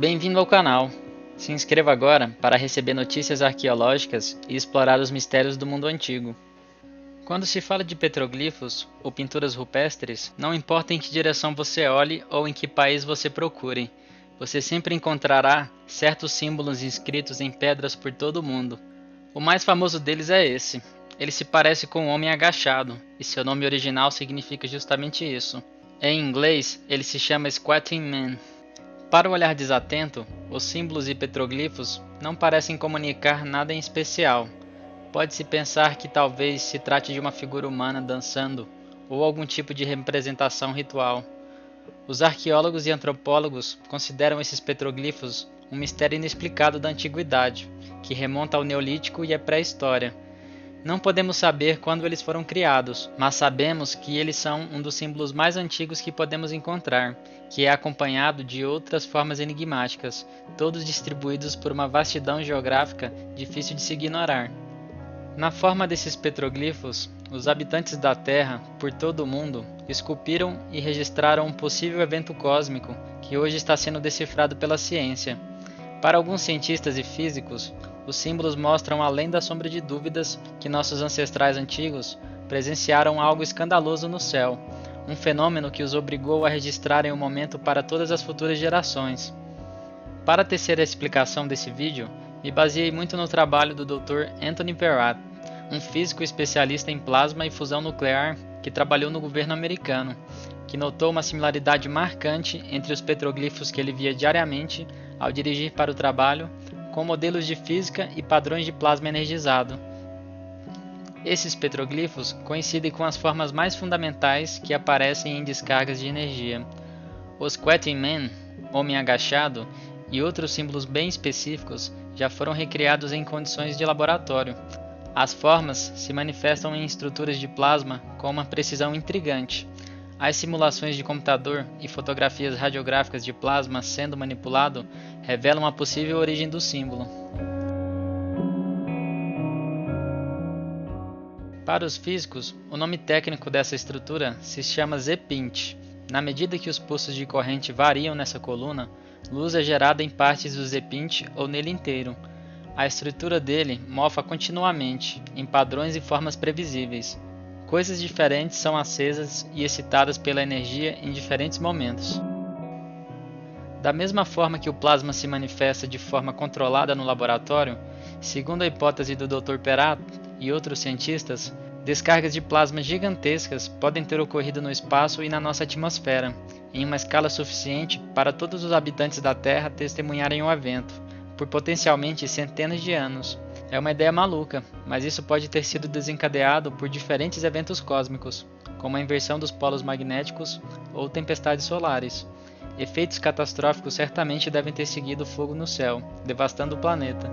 Bem-vindo ao canal. Se inscreva agora para receber notícias arqueológicas e explorar os mistérios do mundo antigo. Quando se fala de petroglifos ou pinturas rupestres, não importa em que direção você olhe ou em que país você procure, você sempre encontrará certos símbolos inscritos em pedras por todo o mundo. O mais famoso deles é esse. Ele se parece com um homem agachado, e seu nome original significa justamente isso. Em inglês, ele se chama Squatting Man. Para o olhar desatento, os símbolos e petroglifos não parecem comunicar nada em especial. Pode-se pensar que talvez se trate de uma figura humana dançando ou algum tipo de representação ritual. Os arqueólogos e antropólogos consideram esses petroglifos um mistério inexplicado da antiguidade, que remonta ao Neolítico e à pré-história. Não podemos saber quando eles foram criados, mas sabemos que eles são um dos símbolos mais antigos que podemos encontrar, que é acompanhado de outras formas enigmáticas, todos distribuídos por uma vastidão geográfica difícil de se ignorar. Na forma desses petroglifos, os habitantes da Terra, por todo o mundo, esculpiram e registraram um possível evento cósmico que hoje está sendo decifrado pela ciência. Para alguns cientistas e físicos, os símbolos mostram além da sombra de dúvidas que nossos ancestrais antigos presenciaram algo escandaloso no céu, um fenômeno que os obrigou a registrarem o momento para todas as futuras gerações. Para tecer a explicação desse vídeo, me baseei muito no trabalho do Dr. Anthony Peratt, um físico especialista em plasma e fusão nuclear que trabalhou no governo americano, que notou uma similaridade marcante entre os petroglifos que ele via diariamente ao dirigir para o trabalho, com modelos de física e padrões de plasma energizado. Esses petroglifos coincidem com as formas mais fundamentais que aparecem em descargas de energia. O Squatting Man, homem agachado, e outros símbolos bem específicos já foram recriados em condições de laboratório. As formas se manifestam em estruturas de plasma com uma precisão intrigante. As simulações de computador e fotografias radiográficas de plasma sendo manipulado revelam a possível origem do símbolo. Para os físicos, o nome técnico dessa estrutura se chama Z-Pint. Na medida que os pulsos de corrente variam nessa coluna, luz é gerada em partes do Z-Pint ou nele inteiro. A estrutura dele mofa continuamente, em padrões e formas previsíveis. Coisas diferentes são acesas e excitadas pela energia em diferentes momentos. Da mesma forma que o plasma se manifesta de forma controlada no laboratório, segundo a hipótese do Dr. Peratt e outros cientistas, descargas de plasma gigantescas podem ter ocorrido no espaço e na nossa atmosfera, em uma escala suficiente para todos os habitantes da Terra testemunharem o evento, por potencialmente centenas de anos. É uma ideia maluca, mas isso pode ter sido desencadeado por diferentes eventos cósmicos, como a inversão dos polos magnéticos ou tempestades solares. Efeitos catastróficos certamente devem ter seguido o fogo no céu, devastando o planeta.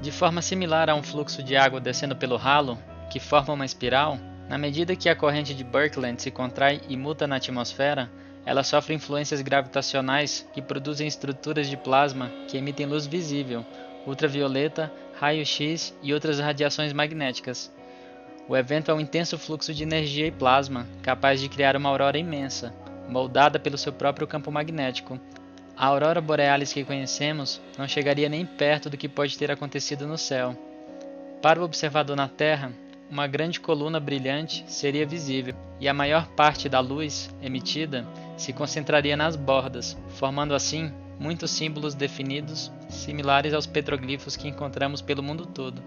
De forma similar a um fluxo de água descendo pelo ralo, que forma uma espiral, na medida que a corrente de Birkeland se contrai e muta na atmosfera, ela sofre influências gravitacionais que produzem estruturas de plasma que emitem luz visível, ultravioleta, raio-x e outras radiações magnéticas. O evento é um intenso fluxo de energia e plasma, capaz de criar uma aurora imensa, moldada pelo seu próprio campo magnético. A aurora borealis que conhecemos não chegaria nem perto do que pode ter acontecido no céu. Para o observador na Terra, uma grande coluna brilhante seria visível, e a maior parte da luz emitida se concentraria nas bordas, formando assim muitos símbolos definidos, similares aos petroglifos que encontramos pelo mundo todo.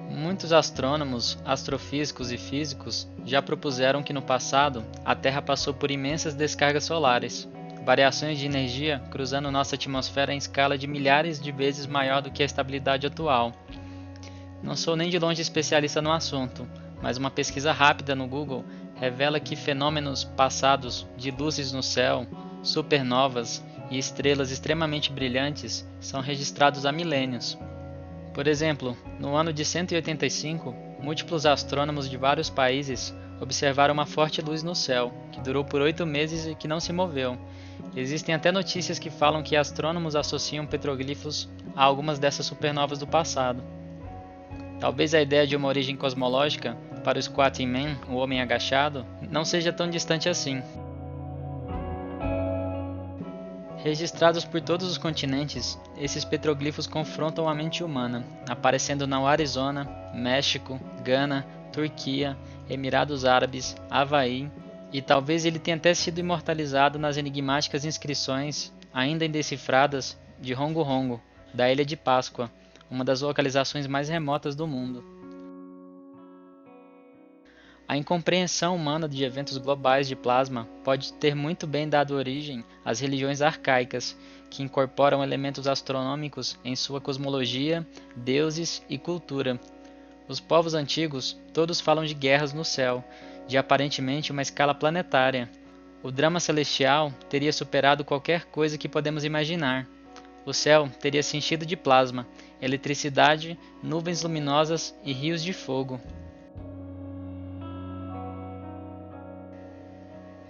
Muitos astrônomos, astrofísicos e físicos já propuseram que no passado a Terra passou por imensas descargas solares, variações de energia cruzando nossa atmosfera em escala de milhares de vezes maior do que a estabilidade atual. Não sou nem de longe especialista no assunto, mas uma pesquisa rápida no Google revela que fenômenos passados de luzes no céu, supernovas e estrelas extremamente brilhantes são registrados há milênios. Por exemplo, no ano de 185, múltiplos astrônomos de vários países observaram uma forte luz no céu, que durou por 8 meses e que não se moveu. Existem até notícias que falam que astrônomos associam petroglifos a algumas dessas supernovas do passado. Talvez a ideia de uma origem cosmológica para o Squatting Man, o homem agachado, não seja tão distante assim. Registrados por todos os continentes, esses petroglifos confrontam a mente humana, aparecendo no Arizona, México, Gana, Turquia, Emirados Árabes, Havaí, e talvez ele tenha até sido imortalizado nas enigmáticas inscrições, ainda indecifradas, de Rongo Rongo, da Ilha de Páscoa, uma das localizações mais remotas do mundo. A incompreensão humana de eventos globais de plasma pode ter muito bem dado origem às religiões arcaicas, que incorporam elementos astronômicos em sua cosmologia, deuses e cultura. Os povos antigos todos falam de guerras no céu, de aparentemente uma escala planetária. O drama celestial teria superado qualquer coisa que podemos imaginar. O céu teria se enchido de plasma, eletricidade, nuvens luminosas e rios de fogo.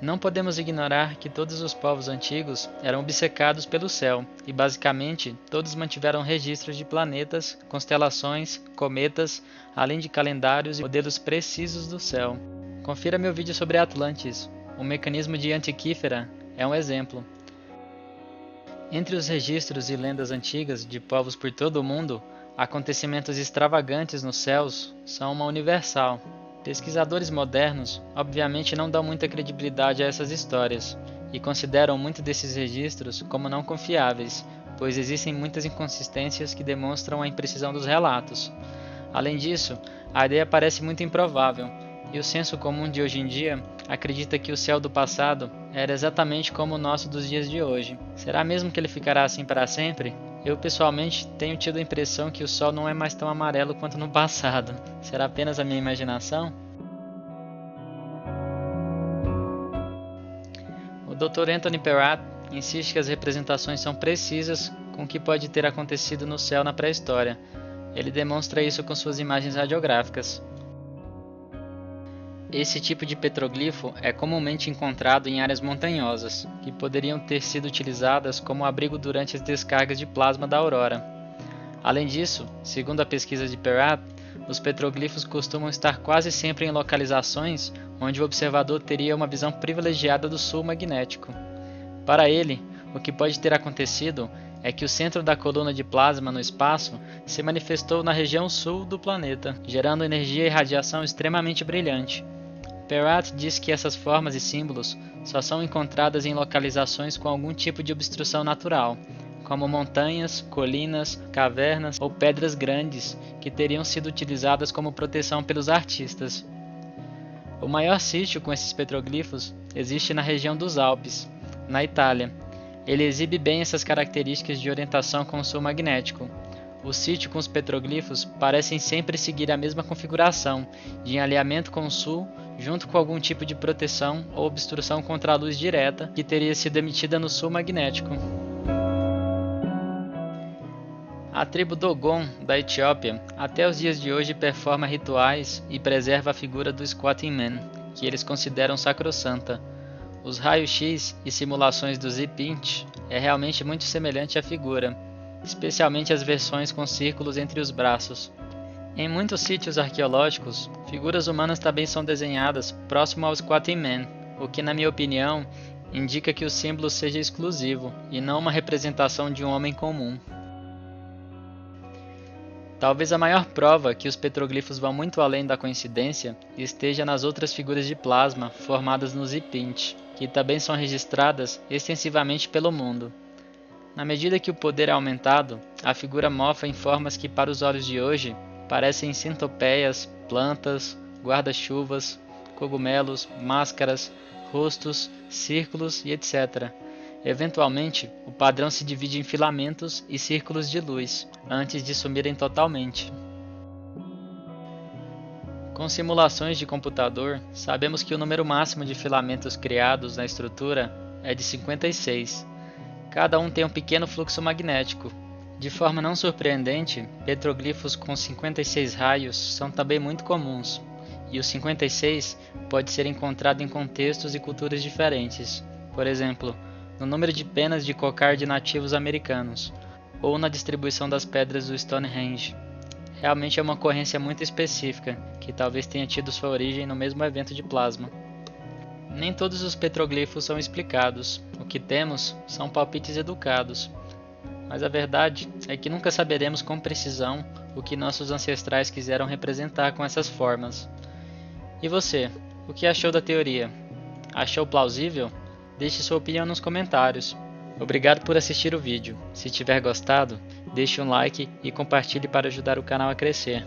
Não podemos ignorar que todos os povos antigos eram obcecados pelo céu, e basicamente todos mantiveram registros de planetas, constelações, cometas, além de calendários e modelos precisos do céu. Confira meu vídeo sobre Atlantis. O mecanismo de Antiquífera é um exemplo. Entre os registros e lendas antigas de povos por todo o mundo, acontecimentos extravagantes nos céus são uma universal. Pesquisadores modernos, obviamente, não dão muita credibilidade a essas histórias e consideram muitos desses registros como não confiáveis, pois existem muitas inconsistências que demonstram a imprecisão dos relatos. Além disso, a ideia parece muito improvável, e o senso comum de hoje em dia acredita que o céu do passado era exatamente como o nosso dos dias de hoje. Será mesmo que ele ficará assim para sempre? Eu pessoalmente tenho tido a impressão que o sol não é mais tão amarelo quanto no passado. Será apenas a minha imaginação? O Dr. Anthony Perrat insiste que as representações são precisas com o que pode ter acontecido no céu na pré-história. Ele demonstra isso com suas imagens radiográficas. Esse tipo de petroglifo é comumente encontrado em áreas montanhosas, que poderiam ter sido utilizadas como abrigo durante as descargas de plasma da aurora. Além disso, segundo a pesquisa de Perrat, os petroglifos costumam estar quase sempre em localizações onde o observador teria uma visão privilegiada do sul magnético. Para ele, o que pode ter acontecido é que o centro da coluna de plasma no espaço se manifestou na região sul do planeta, gerando energia e radiação extremamente brilhante. Perrat diz que essas formas e símbolos só são encontradas em localizações com algum tipo de obstrução natural, como montanhas, colinas, cavernas ou pedras grandes que teriam sido utilizadas como proteção pelos artistas. O maior sítio com esses petroglifos existe na região dos Alpes, na Itália. Ele exibe bem essas características de orientação com o sul magnético. O sítio com os petroglifos parecem sempre seguir a mesma configuração, de alinhamento com o sul, junto com algum tipo de proteção ou obstrução contra a luz direta que teria sido emitida no sul magnético. A tribo Dogon, da Etiópia, até os dias de hoje performa rituais e preserva a figura do Squatting Man, que eles consideram sacrossanta. Os raios-x e simulações do Z-Pinch é realmente muito semelhante à figura, especialmente as versões com círculos entre os braços. Em muitos sítios arqueológicos, figuras humanas também são desenhadas próximo ao Squatting Man, o que, na minha opinião, indica que o símbolo seja exclusivo e não uma representação de um homem comum. Talvez a maior prova que os petroglifos vão muito além da coincidência esteja nas outras figuras de plasma formadas no Z-Pinch, que também são registradas extensivamente pelo mundo. Na medida que o poder é aumentado, a figura mofa em formas que para os olhos de hoje parecem centopeias, plantas, guarda-chuvas, cogumelos, máscaras, rostos, círculos e etc. Eventualmente, o padrão se divide em filamentos e círculos de luz, antes de sumirem totalmente. Com simulações de computador, sabemos que o número máximo de filamentos criados na estrutura é de 56. Cada um tem um pequeno fluxo magnético. De forma não surpreendente, petroglifos com 56 raios são também muito comuns, e o 56 pode ser encontrado em contextos e culturas diferentes, por exemplo, no número de penas de cocar de nativos americanos, ou na distribuição das pedras do Stonehenge. Realmente é uma ocorrência muito específica, que talvez tenha tido sua origem no mesmo evento de plasma. Nem todos os petroglifos são explicados. O que temos são palpites educados. Mas a verdade é que nunca saberemos com precisão o que nossos ancestrais quiseram representar com essas formas. E você, o que achou da teoria? Achou plausível? Deixe sua opinião nos comentários. Obrigado por assistir o vídeo. Se tiver gostado, deixe um like e compartilhe para ajudar o canal a crescer.